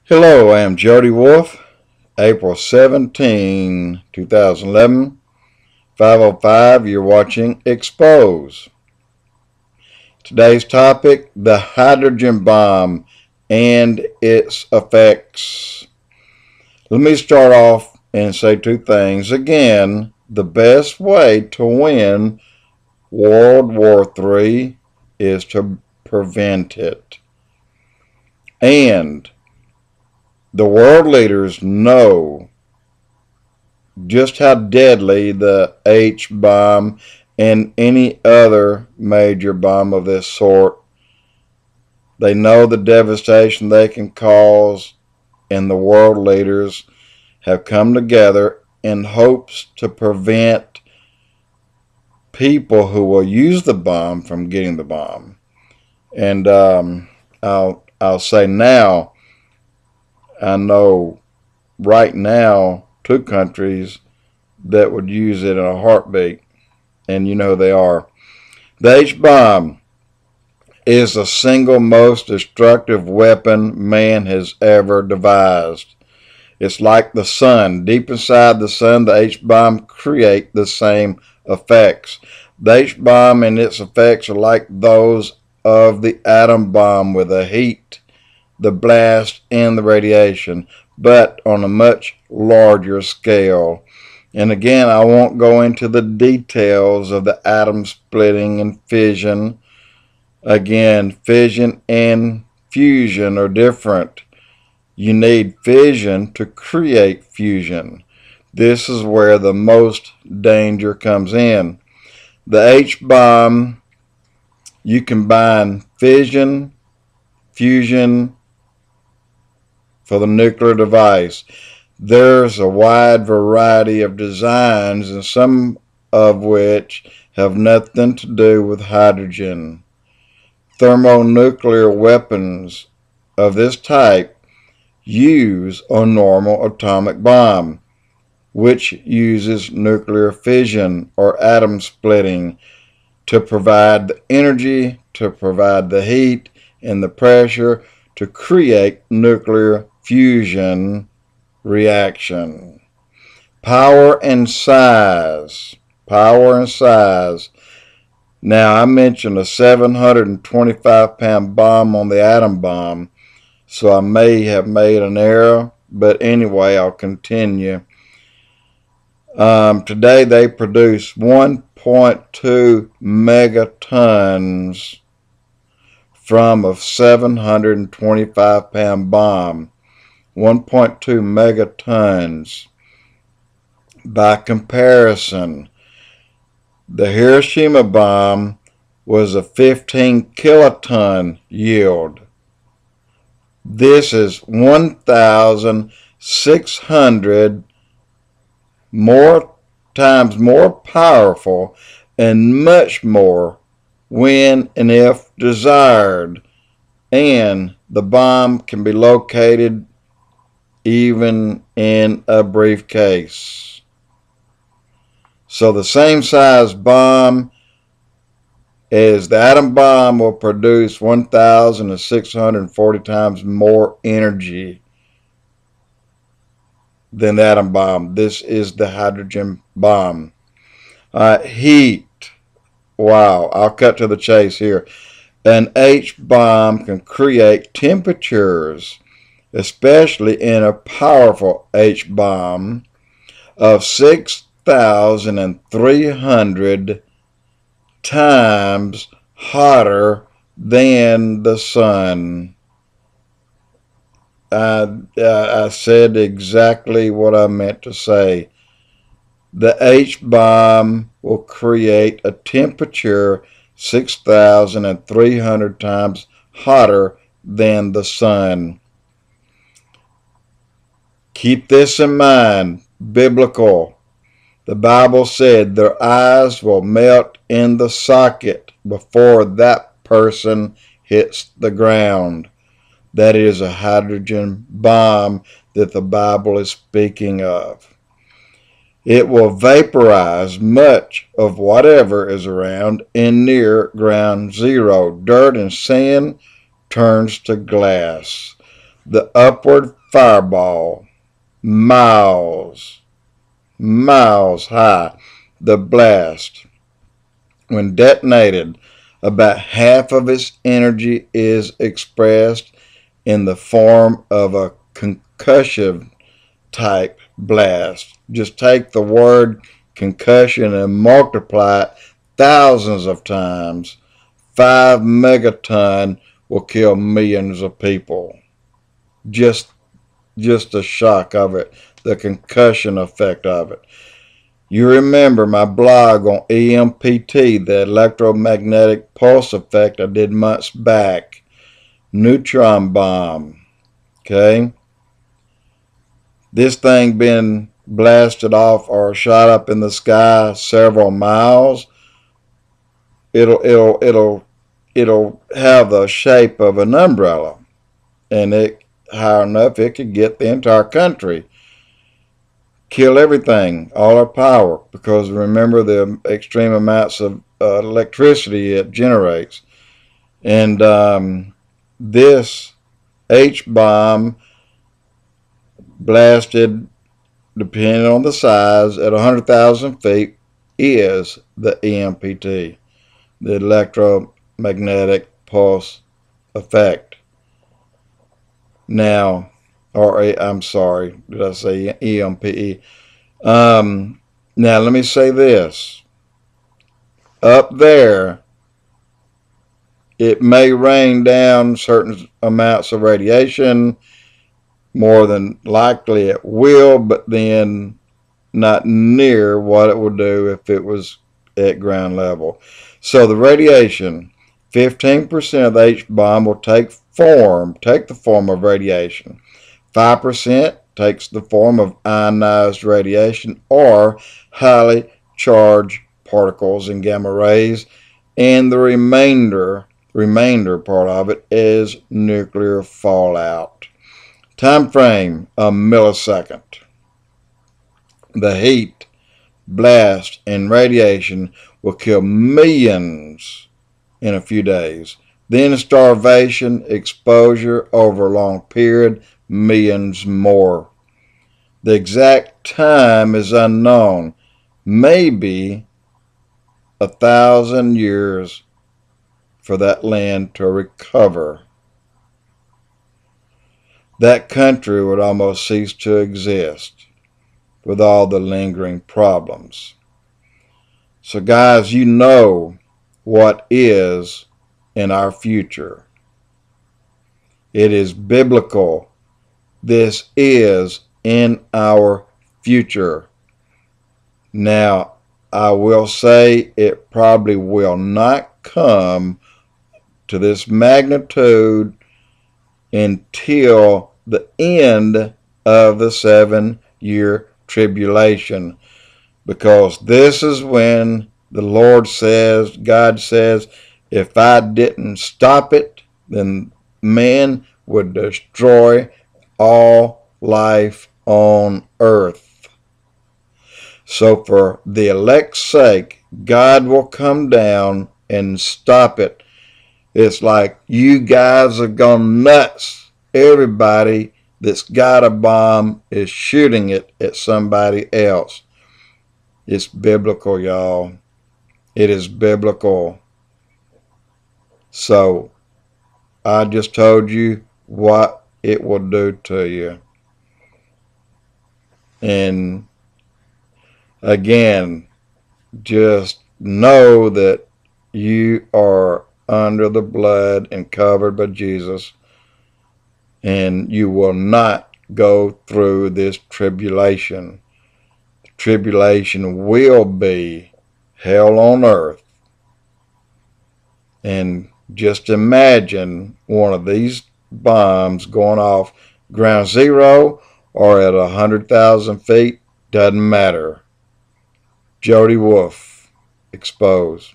Hello, I am Jody Wolf, April 17, 2011, 5:05. You're watching EXPOZ. Today's topic, the hydrogen bomb and its effects. Let me start off and say two things. Again, the best way to win World War III is to prevent it. And the world leaders know just how deadly the H bomb and any other major bomb of this sort. They know the devastation they can cause, and the world leaders have come together in hopes to prevent people who will use the bomb from getting the bomb. And I'll say now, I know right now two countries that would use it in a heartbeat, and you know they are. The H-bomb is the single most destructive weapon man has ever devised. It's like the sun. Deep inside the sun, the H-bomb create the same effects. The H-bomb and its effects are like those of the atom bomb, with the heat, the blast, and the radiation, but on a much larger scale. And again, I won't go into the details of the atom splitting and fission. Again, fission and fusion are different. You need fission to create fusion. This is where the most danger comes in. The H-bomb, you combine fission, fusion for the nuclear device. There's a wide variety of designs, and some of which have nothing to do with hydrogen. Thermonuclear weapons of this type use a normal atomic bomb, which uses nuclear fission or atom splitting to provide the energy, to provide the heat and the pressure to create nuclear fusion reaction. Power and size. Power and size. Now, I mentioned a 725-pound bomb on the atom bomb, so I may have made an error, but anyway, I'll continue. Today, they produce 1.2 megatons from a 725-pound bomb. 1.2 megatons. By comparison, the Hiroshima bomb was a 15 kiloton yield. This is 1,600 times more powerful and much more when and if desired. And the bomb can be located even in a briefcase. So the same size bomb as the atom bomb will produce 1,640 times more energy than the atom bomb. This is the hydrogen bomb. Heat. Wow, I'll cut to the chase here. An H-bomb can create temperatures, especially in a powerful H-bomb, of 6,300 times hotter than the sun. I said exactly what I meant to say. The H-bomb will create a temperature 6,300 times hotter than the sun. Keep this in mind, biblical. The Bible said their eyes will melt in the socket before that person hits the ground. That is a hydrogen bomb that the Bible is speaking of. It will vaporize much of whatever is around and near ground zero. Dirt and sand turns to glass. The upward fireball, miles high. The blast, when detonated, about half of its energy is expressed in the form of a concussive type blast. Just take the word concussion and multiply it thousands of times. 5 megaton will kill millions of people. Just the shock of it, the concussion effect of it. You remember my blog on EMPT, the electromagnetic pulse effect I did months back. Neutron bomb. Okay? This thing being blasted off or shot up in the sky several miles, it'll have the shape of an umbrella, and it high enough it could get the entire country. Kill everything, all our power, because remember the extreme amounts of electricity it generates. And this H-bomb blasted, depending on the size, at 100,000 feet is the EMPT, the electromagnetic pulse effect. Now, or I'm sorry, did I say EMPE? Now, let me say this. Up there, it may rain down certain amounts of radiation. More than likely it will, but then not near what it would do if it was at ground level. So the radiation, 15% of the H-bomb will take the form of radiation. 5% takes the form of ionized radiation or highly charged particles and gamma rays, and the remainder part of it is nuclear fallout. Time frame, a millisecond. The heat, blast, and radiation will kill millions in a few days. Then starvation, exposure over a long period, millions more. The exact time is unknown. Maybe 1,000 years for that land to recover. That country would almost cease to exist with all the lingering problems. So guys, you know what is in our future. It is biblical. This is in our future. Now, I will say it probably will not come to this magnitude until the end of the 7-year tribulation, because this is when the Lord says, God says, if I didn't stop it, then man would destroy all life on earth. So for the elect's sake, God will come down and stop it. It's like you guys have gone nuts. Everybody that's got a bomb is shooting it at somebody else. It's biblical, y'all. It is biblical. So I just told you what it will do to you. And again, just know that you are under the blood and covered by Jesus, and you will not go through this tribulation. The tribulation will be hell on earth. And just imagine one of these bombs going off ground zero or at 100,000 feet, doesn't matter. Jody Wolf, EXPOZ.